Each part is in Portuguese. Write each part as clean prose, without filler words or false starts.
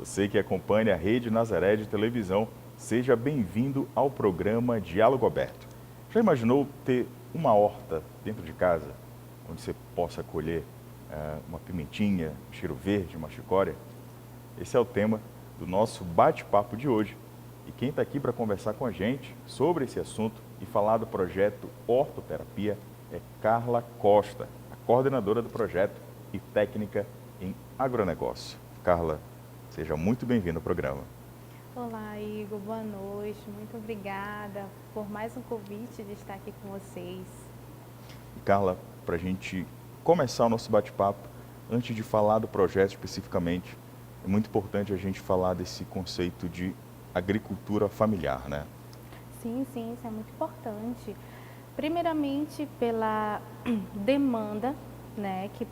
Você que acompanha a Rede Nazaré de televisão, seja bem-vindo ao programa Diálogo Aberto. Já imaginou ter uma horta dentro de casa, onde você possa colher uma pimentinha, um cheiro verde, uma chicória? Esse é o tema do nosso bate-papo de hoje. E quem está aqui para conversar com a gente sobre esse assunto e falar do projeto Hortoterapia é Carla Costa, a coordenadora do projeto e técnica em agronegócio. Carla, seja muito bem-vinda ao programa. Olá, Igor, boa noite. Muito obrigada por mais um convite de estar aqui com vocês. E Carla, para a gente começar o nosso bate-papo, antes de falar do projeto especificamente, é muito importante a gente falar desse conceito de agricultura familiar, né? Sim, isso é muito importante. Primeiramente pela demanda, né, que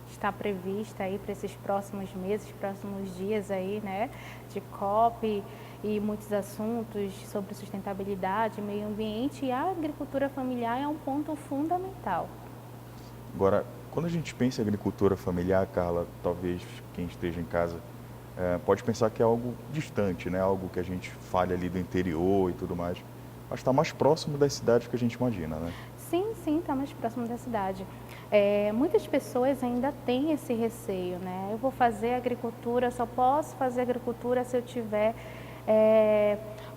está prevista aí para esses próximos meses, próximos dias aí, né, de COP e muitos assuntos sobre sustentabilidade, meio ambiente, e a agricultura familiar é um ponto fundamental. Agora, quando a gente pensa em agricultura familiar, Carla, talvez quem esteja em casa pode pensar que é algo distante, né? Algo que a gente fale ali do interior e tudo mais. Mas está mais próximo das cidades que a gente imagina, né? Sim, está mais próximo da cidade. Muitas pessoas ainda têm esse receio, né? Eu vou fazer agricultura, só posso fazer agricultura se eu tiver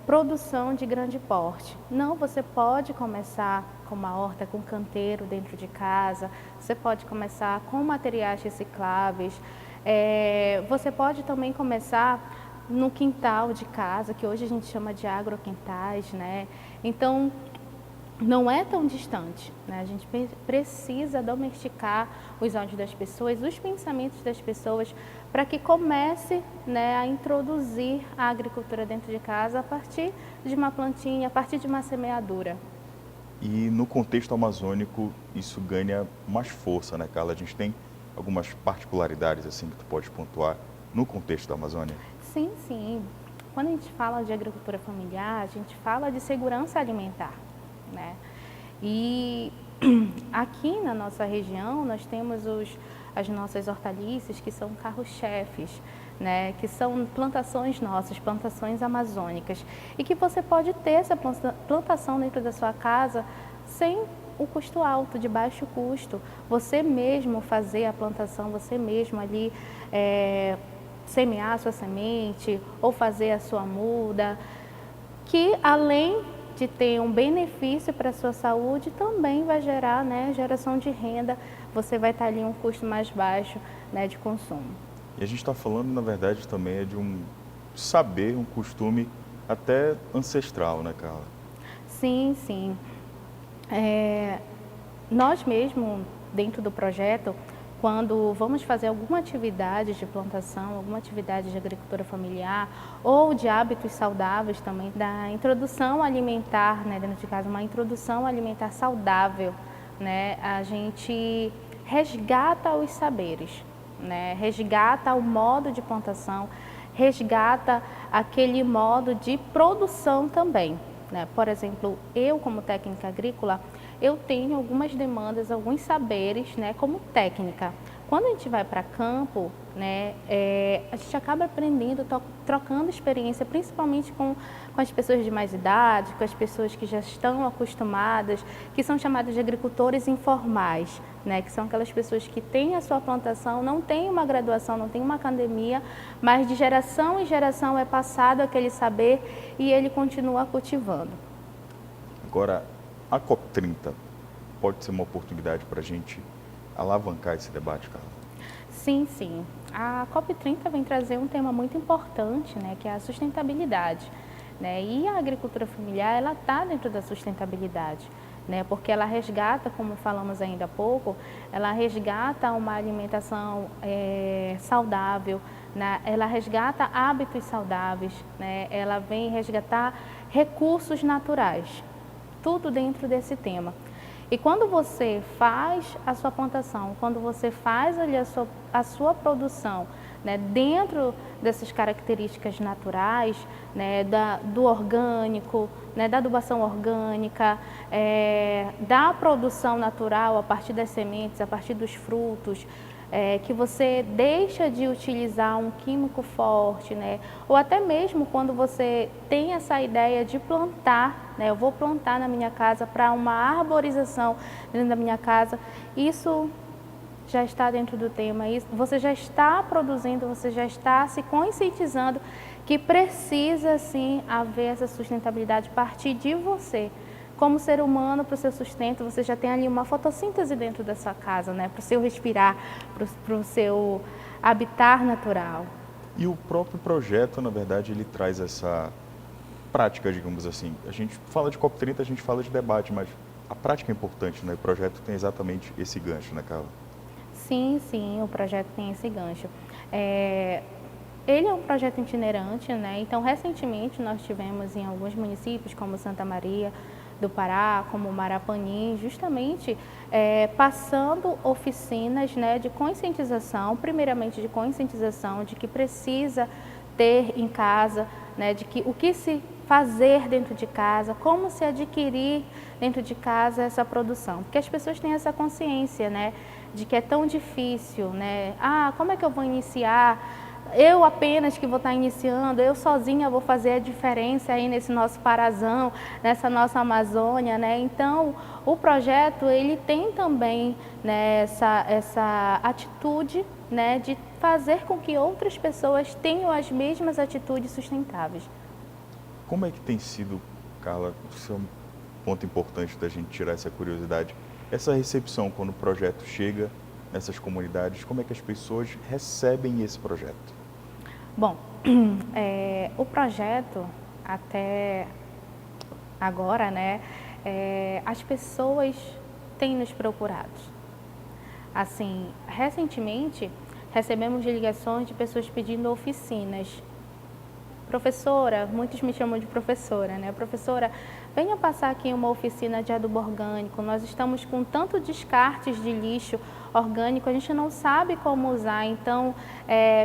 produção de grande porte. Não, você pode começar com uma horta, com canteiro dentro de casa, você pode começar com materiais recicláveis, você pode também começar no quintal de casa, que hoje a gente chama de agroquintais, né? Então, não é tão distante, né? A gente precisa domesticar os olhos das pessoas, os pensamentos das pessoas, para que comece, né, a introduzir a agricultura dentro de casa a partir de uma plantinha, a partir de uma semeadura. E no contexto amazônico, isso ganha mais força, né, Carla? A gente tem algumas particularidades assim que tu pode pontuar no contexto da Amazônia? Sim. Quando a gente fala de agricultura familiar, a gente fala de segurança alimentar, né? E aqui na nossa região nós temos as nossas hortaliças, que são carro-chefes, né? Que são plantações nossas, plantações amazônicas, e que você pode ter essa plantação dentro da sua casa sem o custo alto, de baixo custo. Você mesmo fazer a plantação, você mesmo ali semear a sua semente ou fazer a sua muda, que além de ter um benefício para a sua saúde, também vai gerar, né, geração de renda, você vai estar ali um custo mais baixo, né, de consumo. E a gente está falando, na verdade, também de um saber, um costume até ancestral, né, Carla? Sim. Nós mesmo, dentro do projeto, quando vamos fazer alguma atividade de plantação, alguma atividade de agricultura familiar ou de hábitos saudáveis também, da introdução alimentar, né, dentro de casa, uma introdução alimentar saudável, né, a gente resgata os saberes, né, resgata o modo de plantação, resgata aquele modo de produção também, né? Por exemplo, eu como técnica agrícola, eu tenho algumas demandas, alguns saberes, né, como técnica. Quando a gente vai para campo, né, a gente acaba aprendendo, trocando experiência, principalmente com as pessoas de mais idade, com as pessoas que já estão acostumadas, que são chamadas de agricultores informais, né, que são aquelas pessoas que têm a sua plantação, não têm uma graduação, não têm uma academia, mas de geração em geração é passado aquele saber e ele continua cultivando. Agora, a COP30 pode ser uma oportunidade para a gente alavancar esse debate, Carla? Sim. A COP30 vem trazer um tema muito importante, né, que é a sustentabilidade, né? E a agricultura familiar, ela está dentro da sustentabilidade, né? Porque ela resgata, como falamos ainda há pouco, ela resgata uma alimentação saudável, né? Ela resgata hábitos saudáveis, né? Ela vem resgatar recursos naturais, tudo dentro desse tema. E quando você faz a sua plantação, quando você faz ali a sua produção, né, dentro dessas características naturais, né, do orgânico, né, da adubação orgânica, da produção natural a partir das sementes, a partir dos frutos, que você deixa de utilizar um químico forte, né? Ou até mesmo quando você tem essa ideia de plantar, né? Eu vou plantar na minha casa para uma arborização dentro da minha casa, isso já está dentro do tema, isso, você já está produzindo, você já está se conscientizando que precisa sim haver essa sustentabilidade a partir de você. Como ser humano, para o seu sustento, você já tem ali uma fotossíntese dentro da sua casa, né? Para o seu respirar, para o seu habitat natural. E o próprio projeto, na verdade, ele traz essa prática, digamos assim. A gente fala de COP30, a gente fala de debate, mas a prática é importante, né? O projeto tem exatamente esse gancho, né, Carla? Sim, sim, o projeto tem esse gancho. Ele é um projeto itinerante, né? Então, recentemente, nós tivemos em alguns municípios, como Santa Maria do Pará, como Marapanim, justamente passando oficinas, né, de conscientização, primeiramente de conscientização de que precisa ter em casa, né, de que o que se fazer dentro de casa, como se adquirir dentro de casa essa produção, porque as pessoas têm essa consciência, né, de que é tão difícil, né, como é que eu vou iniciar? Eu apenas que vou estar iniciando, eu sozinha vou fazer a diferença aí nesse nosso Parazão, nessa nossa Amazônia, né? Então, o projeto, ele tem também, né, essa atitude, né, de fazer com que outras pessoas tenham as mesmas atitudes sustentáveis. Como é que tem sido, Carla, isso é um ponto importante da gente tirar essa curiosidade, essa recepção quando o projeto chega nessas comunidades, como é que as pessoas recebem esse projeto? Bom, o projeto até agora, né, as pessoas têm nos procurado. Assim, recentemente recebemos ligações de pessoas pedindo oficinas. Professora, muitos me chamam de professora, né? Professora, venha passar aqui uma oficina de adubo orgânico. Nós estamos com tanto descartes de lixo orgânico, a gente não sabe como usar. Então,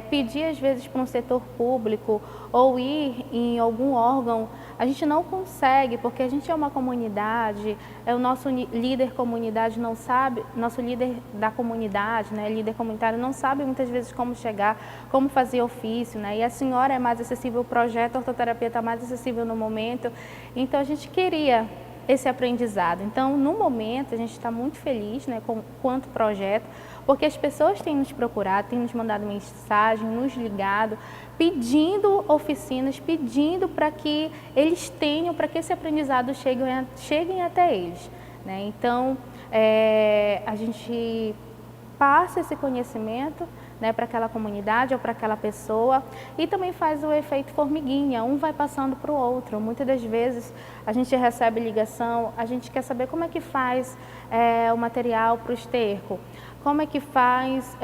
pedir às vezes para um setor público ou ir em algum órgão, a gente não consegue, porque a gente é uma comunidade, o nosso líder comunidade não sabe, nosso líder da comunidade, né, líder comunitário não sabe muitas vezes como chegar, como fazer ofício, né, e a senhora é mais acessível, o projeto Hortoterapia está mais acessível no momento, então a gente queria esse aprendizado. Então, no momento, a gente está muito feliz, né, quanto projeto, porque as pessoas têm nos procurado, têm nos mandado mensagem, nos ligado, pedindo oficinas, pedindo para que eles tenham, para que esse aprendizado cheguem até eles, né? Então, a gente passa esse conhecimento, né, para aquela comunidade ou para aquela pessoa e também faz o efeito formiguinha, um vai passando para o outro. Muitas das vezes a gente recebe ligação, a gente quer saber como é que faz o material para o esterco, como é que faz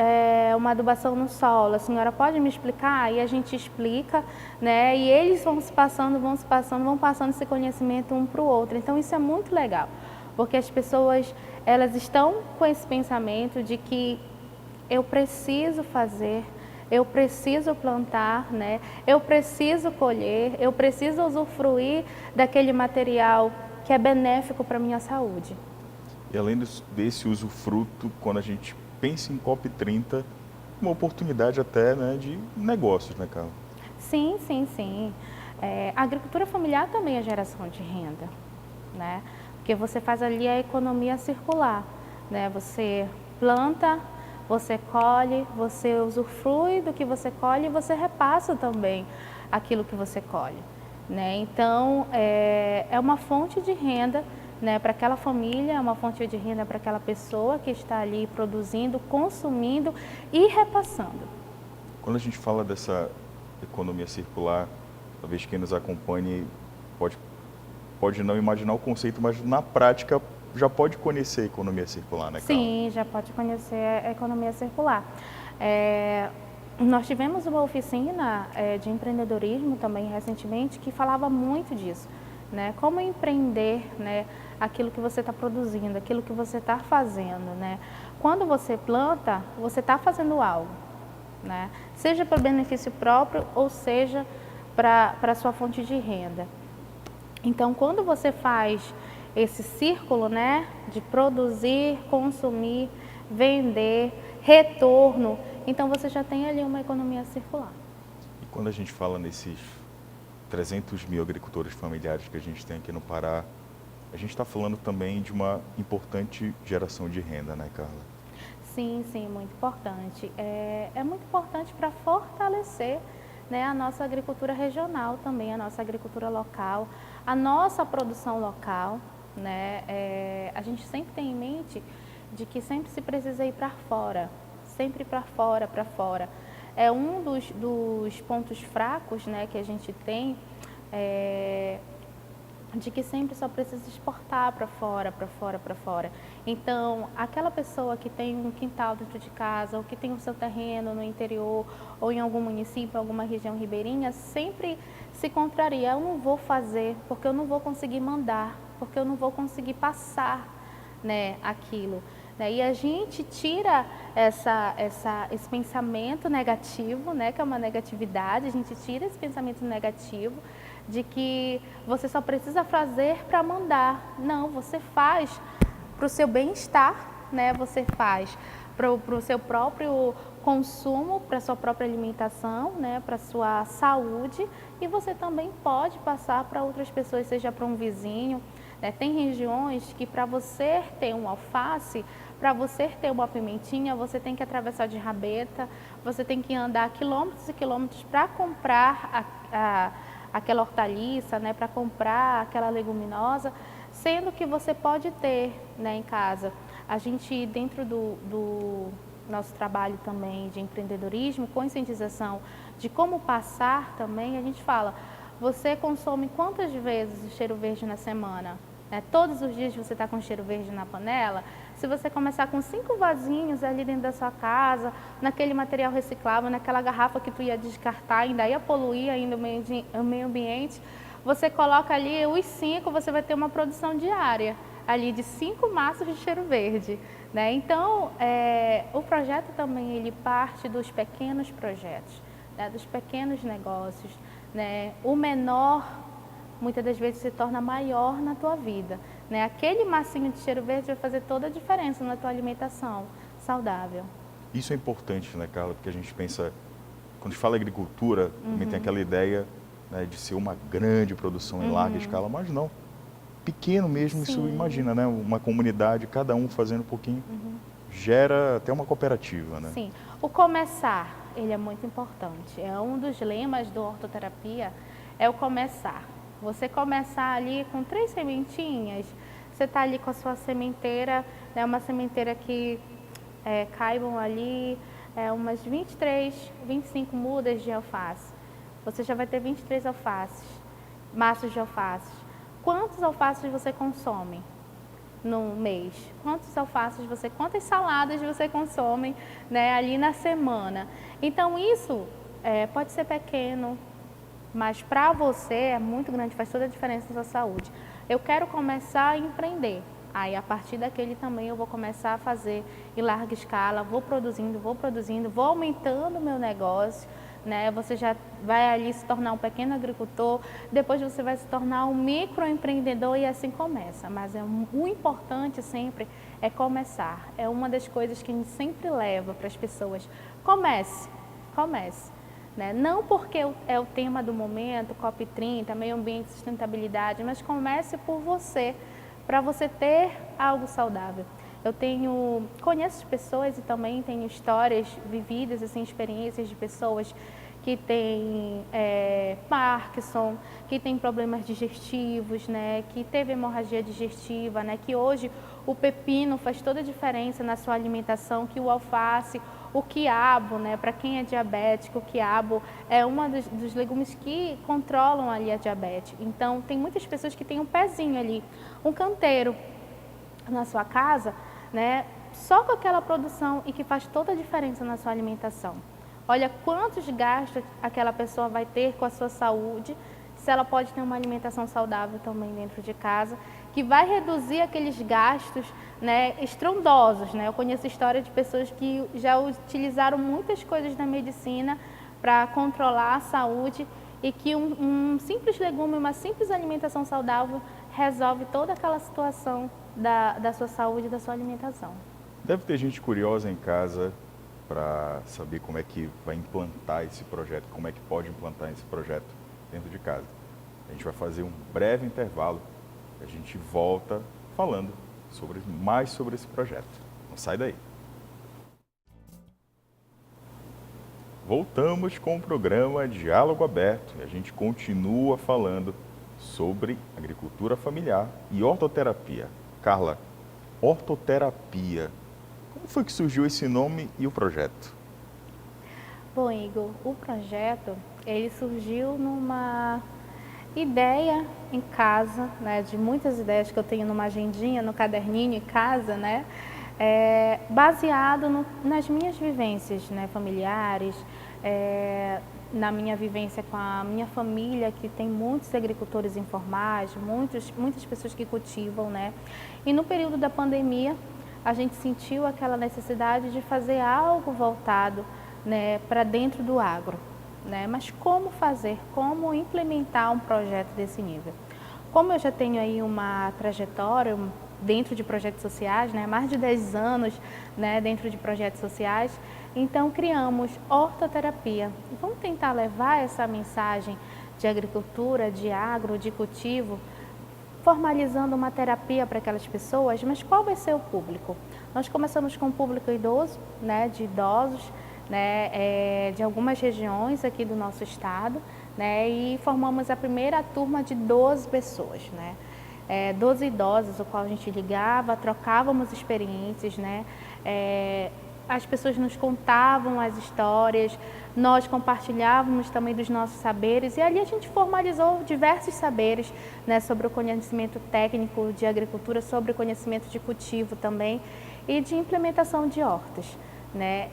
uma adubação no solo, a senhora pode me explicar? E a gente explica, né, e eles vão passando esse conhecimento um para o outro. Então isso é muito legal, porque as pessoas elas estão com esse pensamento de que eu preciso fazer, eu preciso plantar, né? Eu preciso colher, eu preciso usufruir daquele material que é benéfico para a minha saúde. E além desse usufruto, quando a gente pensa em COP30, uma oportunidade até, né, de negócios, né, Carla? Sim, sim, sim. A agricultura familiar também é geração de renda, né? Porque você faz ali a economia circular, né? Você planta, você colhe, você usufrui do que você colhe e você repassa também aquilo que você colhe, né? Então, é uma fonte de renda, né, para aquela família, é uma fonte de renda para aquela pessoa que está ali produzindo, consumindo e repassando. Quando a gente fala dessa economia circular, talvez quem nos acompanhe pode não imaginar o conceito, mas na prática já pode conhecer a economia circular, né, Carla? Sim, já pode conhecer a economia circular. Nós tivemos uma oficina de empreendedorismo também recentemente que falava muito disso, né? Como empreender, né, aquilo que você está produzindo, aquilo que você está fazendo, né? Quando você planta, você está fazendo algo, né? Seja para benefício próprio ou seja para a sua fonte de renda. Então, quando você faz esse círculo, né, de produzir, consumir, vender, retorno, então você já tem ali uma economia circular. E quando a gente fala nesses 300 mil agricultores familiares que a gente tem aqui no Pará, a gente está falando também de uma importante geração de renda, né, Carla? Sim, sim, muito importante. É muito importante para fortalecer, né, a nossa agricultura regional também, a nossa agricultura local, a nossa produção local, né? A gente sempre tem em mente de que sempre se precisa ir para fora, sempre para fora, para fora. É um dos pontos fracos, né, que a gente tem, de que sempre só precisa exportar para fora, para fora, para fora. Então, aquela pessoa que tem um quintal dentro de casa, ou que tem o seu terreno no interior, ou em algum município, alguma região ribeirinha, sempre se contraria. Eu não vou fazer, porque eu não vou conseguir mandar, porque eu não vou conseguir passar, né, aquilo. E a gente tira esse pensamento negativo, né, que é uma negatividade, a gente tira esse pensamento negativo de que você só precisa fazer para mandar. Não, você faz para o seu bem-estar, né? Você faz para o seu próprio consumo, para a sua própria alimentação, né? Para a sua saúde, e você também pode passar para outras pessoas, seja para um vizinho, né? Tem regiões que para você ter um alface, para você ter uma pimentinha, você tem que atravessar de rabeta, você tem que andar quilômetros e quilômetros para comprar aquela hortaliça, né, para comprar aquela leguminosa, sendo que você pode ter, né, em casa. A gente, dentro do nosso trabalho também de empreendedorismo, conscientização de como passar também, a gente fala, você consome quantas vezes o cheiro verde na semana? Todos os dias você está com cheiro verde na panela? Se você começar com 5 vasinhos ali dentro da sua casa, naquele material reciclável, naquela garrafa que tu ia descartar, ainda ia poluir ainda o meio ambiente, você coloca ali os 5, você vai ter uma produção diária ali de 5 maços de cheiro verde, né? Então, o projeto também ele parte dos pequenos projetos, né? Dos pequenos negócios, né? O menor muitas das vezes se torna maior na tua vida, né? Aquele massinho de cheiro verde vai fazer toda a diferença na tua alimentação saudável. Isso é importante, né, Carla? Porque a gente pensa, quando a gente fala agricultura, também tem aquela ideia, né, de ser uma grande produção em larga escala, mas não. Pequeno mesmo, Sim. isso imagina, né? Uma comunidade, cada um fazendo um pouquinho, gera até uma cooperativa, né? Sim. O começar, ele é muito importante. É um dos lemas do hortoterapia, é o começar. Você começar ali com 3 sementinhas, você está ali com a sua sementeira, né, uma sementeira que caibam ali umas 23, 25 mudas de alface. Você já vai ter 23 alfaces, maços de alfaces. Quantos alfaces você consome no mês? Quantas saladas você consome, né, ali na semana? Então isso pode ser pequeno, mas para você é muito grande, faz toda a diferença na sua saúde. Eu quero começar a empreender. Aí, a partir daquele também eu vou começar a fazer em larga escala, vou produzindo, vou aumentando o meu negócio, né? Você já vai ali se tornar um pequeno agricultor, depois você vai se tornar um microempreendedor e assim começa. Mas o importante sempre é começar. É uma das coisas que a gente sempre leva para as pessoas. Comece, comece. Não porque é o tema do momento, COP30, meio ambiente, sustentabilidade, mas comece por você, para você ter algo saudável. Eu conheço pessoas e também tenho histórias vividas, assim, experiências de pessoas que têm Parkinson, que têm problemas digestivos, né, que teve hemorragia digestiva, né, que hoje o pepino faz toda a diferença na sua alimentação, que o alface, o quiabo, né, para quem é diabético, o quiabo é um dos legumes que controlam ali a diabetes. Então, tem muitas pessoas que têm um pezinho ali, um canteiro na sua casa, né, só com aquela produção e que faz toda a diferença na sua alimentação. Olha quantos gastos aquela pessoa vai ter com a sua saúde, se ela pode ter uma alimentação saudável também dentro de casa, que vai reduzir aqueles gastos, né, estrondosos, né? Eu conheço história de pessoas que já utilizaram muitas coisas da medicina para controlar a saúde e que um simples legume, uma simples alimentação saudável resolve toda aquela situação da sua saúde e da sua alimentação. Deve ter gente curiosa em casa para saber como é que vai implantar esse projeto, como é que pode implantar esse projeto dentro de casa. A gente vai fazer um breve intervalo, a gente volta falando mais sobre esse projeto. Não sai daí. Voltamos com o programa Diálogo Aberto e a gente continua falando sobre agricultura familiar e hortoterapia. Carla, hortoterapia, como foi que surgiu esse nome e o projeto? Bom, Igor, o projeto, ele surgiu numa ideia em casa, né, de muitas ideias que eu tenho numa agendinha, no caderninho em casa, né, baseado nas minhas vivências, né, familiares, na minha vivência com a minha família, que tem muitos agricultores informais, muitas pessoas que cultivam, né, e no período da pandemia, a gente sentiu aquela necessidade de fazer algo voltado, né, para dentro do agro, né? Mas como fazer, como implementar um projeto desse nível? Como eu já tenho aí uma trajetória dentro de projetos sociais, né, mais de 10 anos, né, dentro de projetos sociais, então criamos hortoterapia. Vamos tentar levar essa mensagem de agricultura, de agro, de cultivo, formalizando uma terapia para aquelas pessoas, mas qual vai ser o público? Nós começamos com o público idoso, né, de idosos, né, de algumas regiões aqui do nosso estado, né, e formamos a primeira turma de 12 pessoas, né, 12 idosos, o qual a gente ligava, trocávamos experiências, né, as pessoas nos contavam as histórias, nós compartilhávamos também dos nossos saberes e ali a gente formalizou diversos saberes, né, sobre o conhecimento técnico de agricultura, sobre o conhecimento de cultivo também e de implementação de hortas. Né?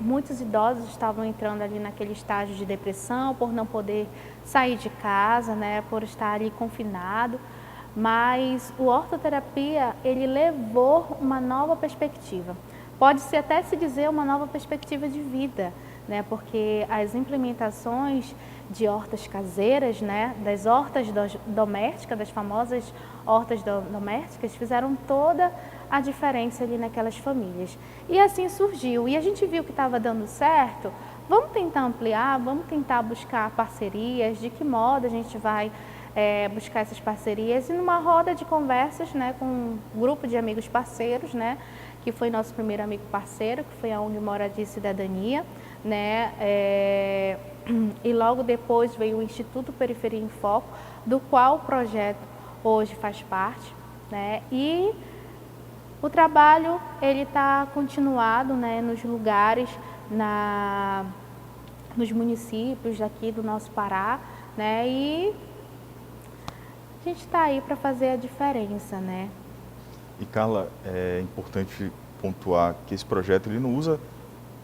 Muitos idosos estavam entrando ali naquele estágio de depressão por não poder sair de casa, né, por estar ali confinado, mas o hortoterapia, ele levou uma nova perspectiva. Pode-se até se dizer uma nova perspectiva de vida, né? Porque as implementações de hortas caseiras, né? Das hortas domésticas, das famosas hortas domésticas, fizeram toda a diferença ali naquelas famílias. E assim surgiu. E a gente viu que estava dando certo, vamos tentar ampliar, vamos tentar buscar parcerias, de que modo a gente vai buscar essas parcerias. E numa roda de conversas, né, com um grupo de amigos parceiros, né, que foi nosso primeiro amigo parceiro, que foi a ONG Moradia e Cidadania, né, e logo depois veio o Instituto Periferia em Foco, do qual o projeto hoje faz parte, né, e o trabalho ele está continuado, né, nos lugares, nos municípios aqui do nosso Pará, né, e a gente está aí para fazer a diferença, né. E Carla, é importante pontuar que esse projeto ele não usa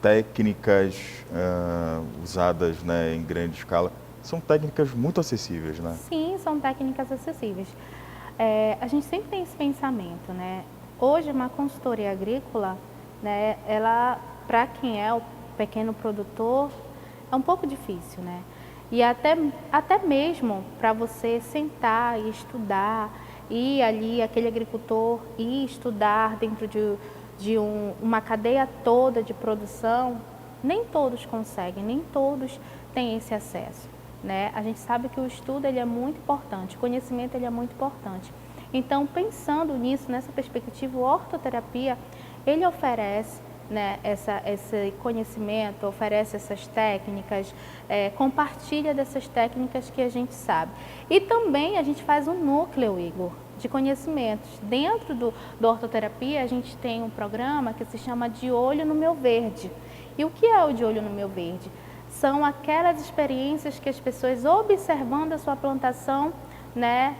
técnicas usadas, né, em grande escala, são técnicas muito acessíveis, né? Sim, são técnicas acessíveis. A gente sempre tem esse pensamento, né? Hoje, uma consultoria agrícola, né, ela, para quem é o pequeno produtor, é um pouco difícil, né? E até mesmo para você sentar e estudar, e ali aquele agricultor ir estudar dentro de uma cadeia toda de produção, nem todos conseguem, nem todos têm esse acesso, né? A gente sabe que o estudo ele é muito importante, o conhecimento ele é muito importante. Então, pensando nisso, nessa perspectiva, a hortoterapia, ele oferece, né, esse conhecimento, oferece essas técnicas, compartilha dessas técnicas que a gente sabe. E também a gente faz um núcleo, Igor, de conhecimentos. Dentro do hortoterapia, a gente tem um programa que se chama De Olho no Meu Verde. E o que é o De Olho no Meu Verde? São aquelas experiências que as pessoas, observando a sua plantação, né,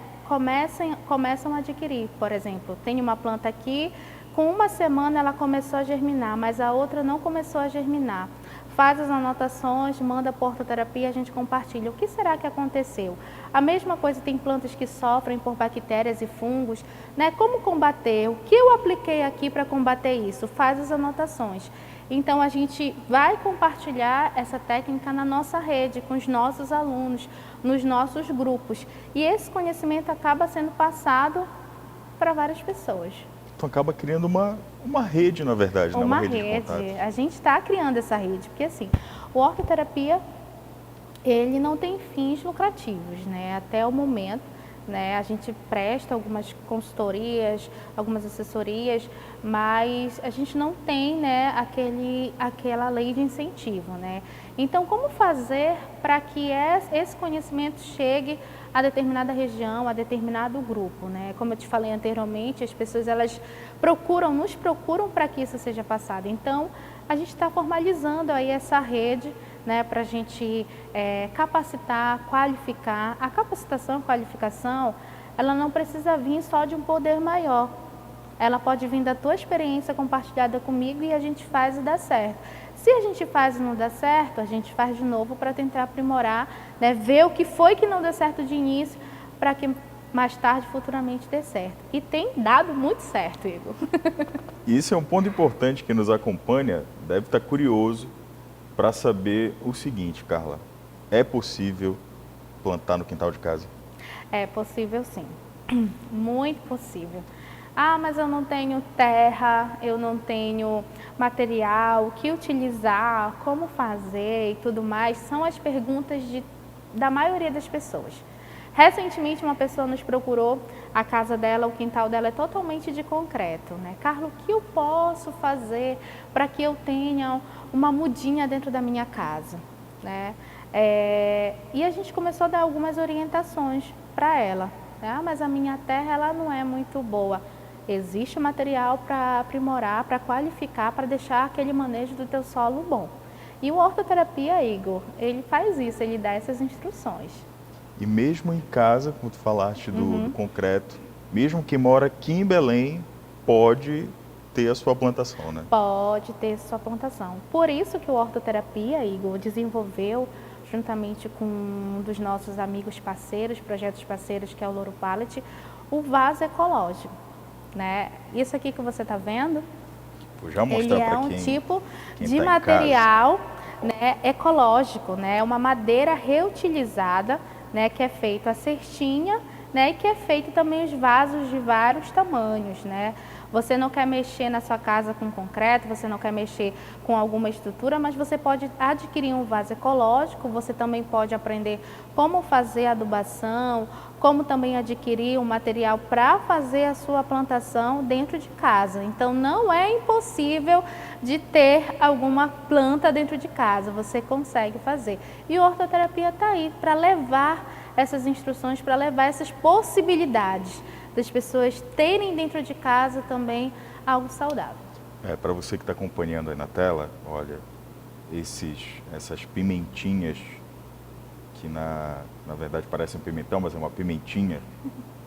começam a adquirir. Por exemplo, tem uma planta aqui, com uma semana ela começou a germinar, mas a outra não começou a germinar. Faz as anotações, manda para a hortoterapia, a gente compartilha. O que será que aconteceu? A mesma coisa tem plantas que sofrem por bactérias e fungos, né? Como combater? O que eu apliquei aqui para combater isso? Faz as anotações. Então, a gente vai compartilhar essa técnica na nossa rede, com os nossos alunos, nos nossos grupos. E esse conhecimento acaba sendo passado para várias pessoas. tu acaba criando uma rede, na verdade, né? Uma Uma rede de rede. contatos. A gente está criando essa rede, porque assim, o hortoterapia, ele não tem fins lucrativos, né? Até o momento, né? A gente presta algumas consultorias, algumas assessorias, mas a gente não tem, né, aquela lei de incentivo, né? Então, como fazer para que esse conhecimento chegue a determinada região, a determinado grupo, né? Como eu te falei anteriormente, as pessoas elas nos procuram para que isso seja passado. Então, a gente está formalizando aí essa rede, né, para a gente capacitar, qualificar. A capacitação e qualificação, ela não precisa vir só de um poder maior. Ela pode vir da tua experiência compartilhada comigo e a gente faz e dá certo. Se a gente faz e não dá certo, a gente faz de novo para tentar aprimorar, né, ver o que foi que não deu certo de início, para que mais tarde, futuramente, dê certo. E tem dado muito certo, Igor. E isso é um ponto importante. Quem nos acompanha deve estar curioso para saber o seguinte, Carla. É possível plantar no quintal de casa? É possível, sim. Muito possível. Ah, mas eu não tenho terra, eu não tenho material, o que utilizar, como fazer e tudo mais, são as perguntas da maioria das pessoas. Recentemente uma pessoa nos procurou, a casa dela, o quintal dela é totalmente de concreto, né? Carla, o que eu posso fazer para que eu tenha uma mudinha dentro da minha casa, né? E a gente começou a dar algumas orientações para ela. Ah, mas a minha terra ela não é muito boa. Existe material para aprimorar, para qualificar, para deixar aquele manejo do teu solo bom. E o hortoterapia, Igor, ele faz isso, ele dá essas instruções. E mesmo em casa, como tu falaste do concreto, mesmo quem mora aqui em Belém, pode ter a sua plantação, né? Pode ter sua plantação. Por isso que o hortoterapia, Igor, desenvolveu, juntamente com um dos nossos amigos parceiros, projetos parceiros, que é o Louro Pallet, o vaso ecológico. Né? Isso aqui que você está vendo, Vou já mostrar ele é para um quem tipo de tá material, né, ecológico, né? Uma madeira reutilizada, né, que é feito a cestinha, né, e que é feito também os vasos de vários tamanhos, né? Você não quer mexer na sua casa com concreto, você não quer mexer com alguma estrutura, mas você pode adquirir um vaso ecológico, você também pode aprender como fazer adubação, como também adquirir um material para fazer a sua plantação dentro de casa. Então, não é impossível de ter alguma planta dentro de casa, você consegue fazer. E a hortoterapia está aí para levar essas instruções, para levar essas possibilidades das pessoas terem dentro de casa também algo saudável. Para você que está acompanhando aí na tela, olha, essas pimentinhas, que na verdade parecem um pimentão, mas é uma pimentinha,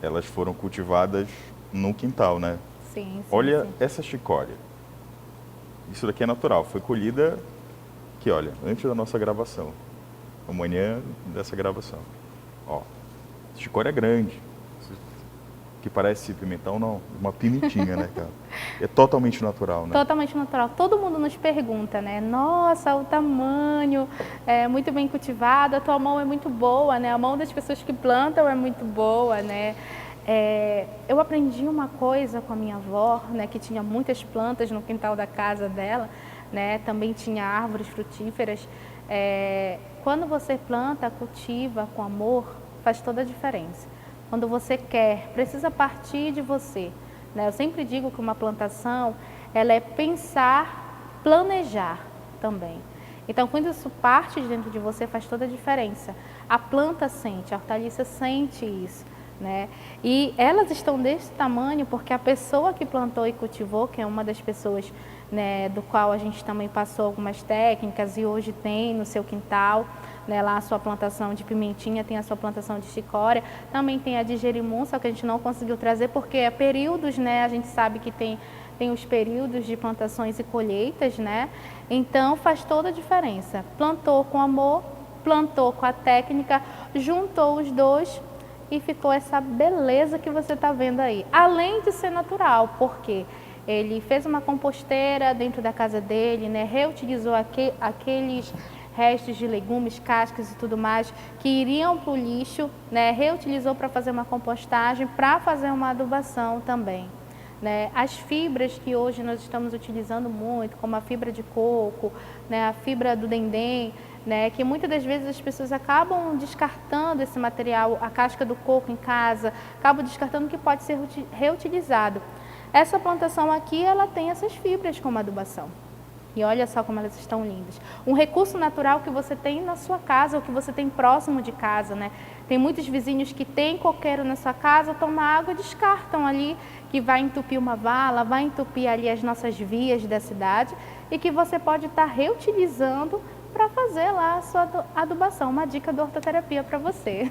elas foram cultivadas no quintal, né? Sim, Olha sim. essa chicória. Isso daqui é natural, foi colhida aqui, olha, antes da nossa gravação. Amanhã dessa gravação. Ó, chicória grande. Que parece pimentão, não, uma pimentinha, né, cara? É totalmente natural, né? Totalmente natural. Todo mundo nos pergunta, né? Nossa, o tamanho é muito bem cultivado, a tua mão é muito boa, né? A mão das pessoas que plantam é muito boa, né? Eu aprendi uma coisa com a minha avó, né? Que tinha muitas plantas no quintal da casa dela, né? Também tinha árvores frutíferas. Quando você planta, cultiva com amor, faz toda a diferença. Quando você quer, precisa partir de você, né? Eu sempre digo que uma plantação, ela é pensar, planejar também. Então, quando isso parte de dentro de você, faz toda a diferença. A planta sente, a hortaliça sente isso, né? E elas estão desse tamanho porque a pessoa que plantou e cultivou, que é uma das pessoas, né, do qual a gente também passou algumas técnicas e hoje tem no seu quintal, né, lá a sua plantação de pimentinha, tem a sua plantação de chicória, também tem a de gerimum, só que a gente não conseguiu trazer porque é períodos, né, a gente sabe que tem os períodos de plantações e colheitas, né, então faz toda a diferença. Plantou com amor, plantou com a técnica, juntou os dois e ficou essa beleza que você está vendo aí. Além de ser natural, porque ele fez uma composteira dentro da casa dele, né, reutilizou aqueles restos de legumes, cascas e tudo mais, que iriam para o lixo, né, reutilizou para fazer uma compostagem, para fazer uma adubação também. né? As fibras que hoje nós estamos utilizando muito, como a fibra de coco, né? A fibra do dendém, né? Que muitas das vezes as pessoas acabam descartando esse material, a casca do coco em casa, acabam descartando que pode ser reutilizado. Essa plantação aqui, ela tem essas fibras como adubação. E olha só como elas estão lindas. Um recurso natural que você tem na sua casa, ou que você tem próximo de casa, né? Tem muitos vizinhos que têm coqueiro na sua casa, tomam água e descartam ali, que vai entupir uma vala, vai entupir ali as nossas vias da cidade, e que você pode estar reutilizando para fazer lá a sua adubação. Uma dica da hortoterapia para você.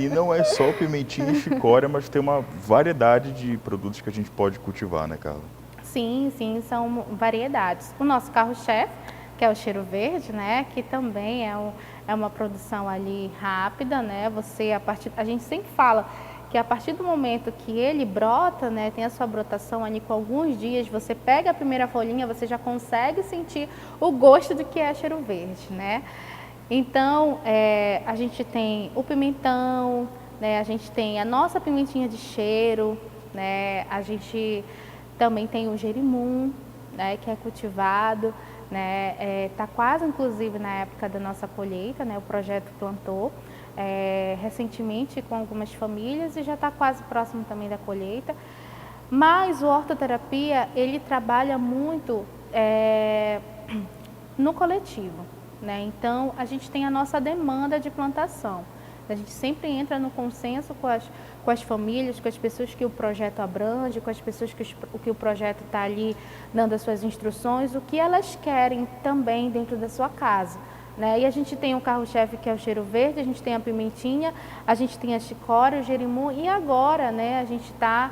E não é só pimentinha e chicória, mas tem uma variedade de produtos que a gente pode cultivar, né, Carla? Sim, sim, são variedades. O nosso carro-chefe, que é o cheiro verde, né, que também é uma produção ali rápida, né, a gente sempre fala que a partir do momento que ele brota, né, tem a sua brotação ali com alguns dias, você pega a primeira folhinha, você já consegue sentir o gosto do que é cheiro verde, né. Então, a gente tem o pimentão, né, a gente tem a nossa pimentinha de cheiro, né, a gente também tem o jerimum, né, que é cultivado, né, tá quase inclusive na época da nossa colheita, né, o projeto plantou recentemente com algumas famílias e já está quase próximo também da colheita. Mas o hortoterapia, ele trabalha muito no coletivo, né, então a gente tem a nossa demanda de plantação. A gente sempre entra no consenso com as famílias, com as pessoas que o projeto abrange, com as pessoas que o projeto está ali dando as suas instruções, o que elas querem também dentro da sua casa, né? E a gente tem o carro-chefe, que é o cheiro verde, a gente tem a pimentinha, a gente tem a chicória, o jerimum, e agora, né, a gente está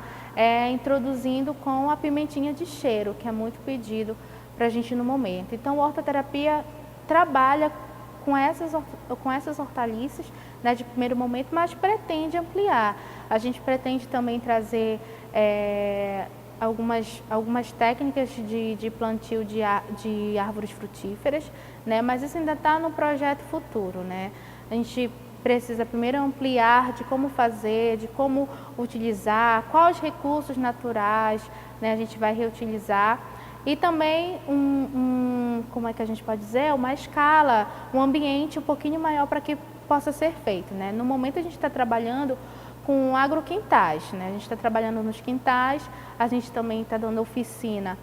introduzindo com a pimentinha de cheiro, que é muito pedido para a gente no momento. Então, a hortoterapia trabalha com essas hortaliças, né, de primeiro momento, mas pretende ampliar. A gente pretende também trazer algumas técnicas de plantio de árvores frutíferas, né, mas isso ainda está no projeto futuro, né? A gente precisa primeiro ampliar de como fazer, de como utilizar, quais recursos naturais, né, a gente vai reutilizar. E também como é que a gente pode dizer, uma escala, um ambiente um pouquinho maior para que possa ser feito, né? No momento a gente está trabalhando com agroquintais, né? A gente está trabalhando nos quintais, a gente também está dando oficina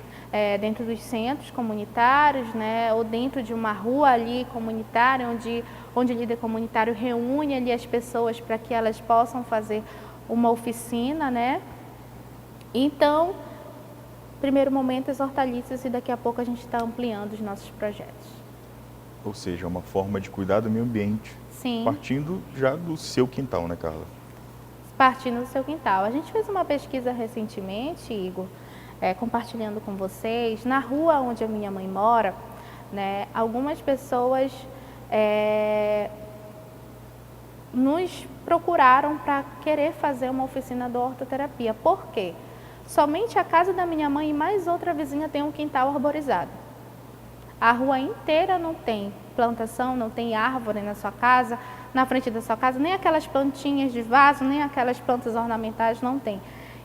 dentro dos centros comunitários, né? Ou dentro de uma rua ali comunitária, onde o líder comunitário reúne ali as pessoas para que elas possam fazer uma oficina, né? Então, primeiro momento as hortaliças, e daqui a pouco a gente está ampliando os nossos projetos. Ou seja, é uma forma de cuidar do meio ambiente. Sim. Partindo já do seu quintal, né, Carla? Partindo do seu quintal. A gente fez uma pesquisa recentemente, Igor, compartilhando com vocês. Na rua onde a minha mãe mora, né, algumas pessoas nos procuraram para querer fazer uma oficina de hortoterapia. Por quê? Somente a casa da minha mãe e mais outra vizinha tem um quintal arborizado. A rua inteira não tem plantação, não tem árvore na sua casa, na frente da sua casa, nem aquelas plantinhas de vaso, nem aquelas plantas ornamentais, não tem.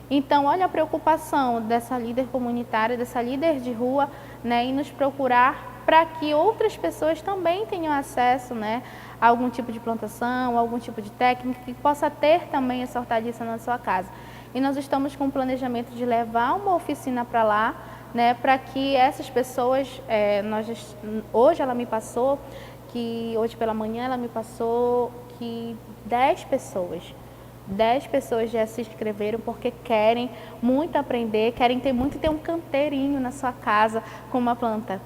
Então, olha a preocupação dessa líder comunitária, dessa líder de rua, né, em nos procurar para que outras pessoas também tenham acesso, né, a algum tipo de plantação, a algum tipo de técnica que possa ter também essa hortaliça na sua casa. E nós estamos com o planejamento de levar uma oficina para lá, né, para que essas pessoas, hoje ela me passou, hoje pela manhã ela me passou que 10 pessoas já se inscreveram porque querem muito aprender, querem ter um canteirinho na sua casa com uma planta.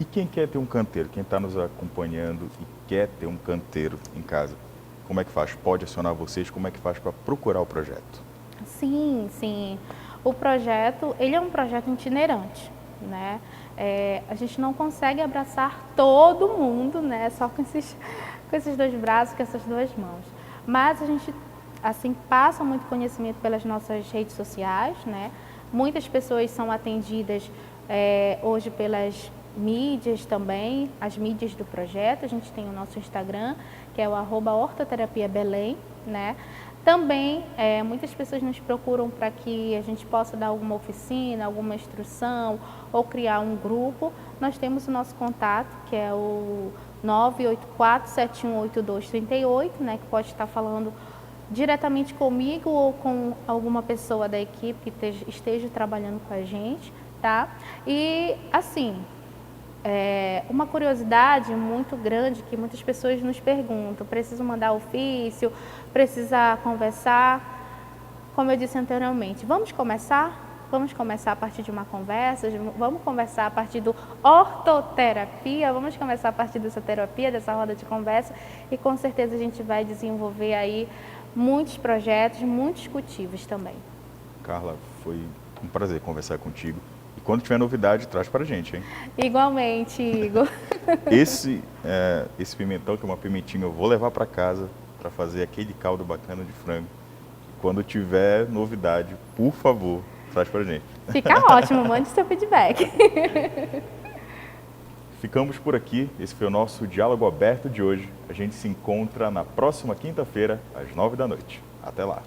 E quem quer ter um canteiro, quem está nos acompanhando e quer ter um canteiro em casa, como é que faz? Pode acionar vocês? Como é que faz para procurar o projeto? Sim, sim. O projeto, ele é um projeto itinerante, né? A gente não consegue abraçar todo mundo, né? Só com esses 2 braços, com essas 2 mãos. Mas a gente, assim, passa muito conhecimento pelas nossas redes sociais, né? Muitas pessoas são atendidas hoje pelas mídias também, as mídias do projeto. A gente tem o nosso Instagram, que é o @hortoterapiabelém, né? Também, muitas pessoas nos procuram para que a gente possa dar alguma oficina, alguma instrução ou criar um grupo. Nós temos o nosso contato, que é o 984-718238, né, que pode estar falando diretamente comigo ou com alguma pessoa da equipe que esteja trabalhando com a gente, tá? E, assim, uma curiosidade muito grande que muitas pessoas nos perguntam: preciso mandar ofício, precisa conversar? Como eu disse anteriormente, vamos começar? Vamos começar a partir de uma conversa, vamos conversar a partir do ortoterapia, vamos começar a partir dessa terapia, dessa roda de conversa, e com certeza a gente vai desenvolver aí muitos projetos, muitos cultivos também. Carla, foi um prazer conversar contigo. E quando tiver novidade, traz pra gente, hein? Igualmente, Igor. Esse pimentão, que é uma pimentinha, eu vou levar para casa para fazer aquele caldo bacana de frango. Quando tiver novidade, por favor, traz pra gente. Fica ótimo, mande seu feedback. Ficamos por aqui. Esse foi o nosso Diálogo Aberto de hoje. A gente se encontra na próxima quinta-feira, às 9 da noite. Até lá.